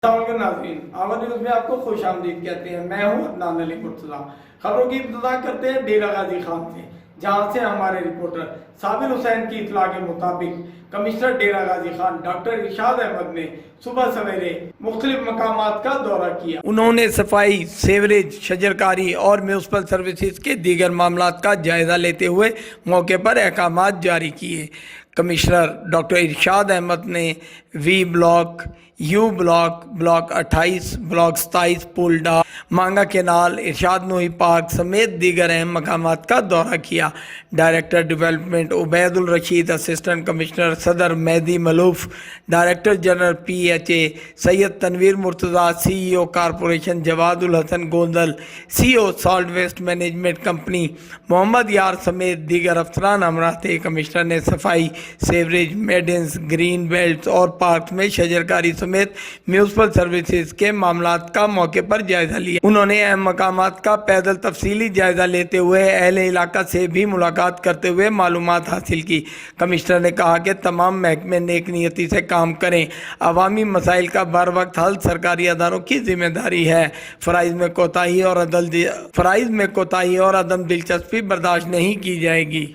नाज़रीन, our news में आपको खुश आमदीद कहते हैं। मैं हूं अदनान अली मुर्तज़ा। खबरों की इब्तिदा करते हैं डेरा गाजी खान से, जहां से हमारे रिपोर्टर साबिर हुसैन की इत्तला के मुताबिक कमिश्नर डेरा गाजी खान डॉक्टर इरशाद अहमद ने सुबह सवेरे मुख्तलिफ मकामात का दौरा किया। उन्होंने सफाई, सेवरेज, शजरकारी और म्यूनसिपल सर्विसेज के दीगर मामलात का जायजा लेते हुए मौके पर अहकामात जारी किए। कमिश्नर डॉक्टर इरशाद अहमद ने V block, you block, block 28, block 27, पुलडा, मांगा केनाल, इरशाद नूही पार्क समेत दीगर अहम मकामात का दौरा किया। Director development Ubaidul Rashid, assistant commissioner Sadar Mehdi Maluf, director general PHA Syed Tanveer Murtaza, CEO corporation Jawadul Hassan Gondal, CO solid waste management company Mohammad Yar समेत दीगर अफसरान हमरा थे। कमिश्नर ने सफाई, सेवरेज, मेडेंस, ग्रीन बेल्ट और पार्क में शजरकारी समेत म्यूनसिपल सर्विसेज के मामलात का मौके पर जायजा लिया। उन्होंने अहम मकामात का पैदल तफसीली जायजा लेते हुए अहले इलाका से भी मुलाकात करते हुए मालूमात हासिल की। कमिश्नर ने कहा कि तमाम महकमे नेक नियति से काम करें। अवामी मसाइल का बर वक्त हल सरकारी अदारों की जिम्मेदारी है। फ़राइज़ में कोताही और अदम दिलचस्पी बर्दाश्त नहीं की जाएगी।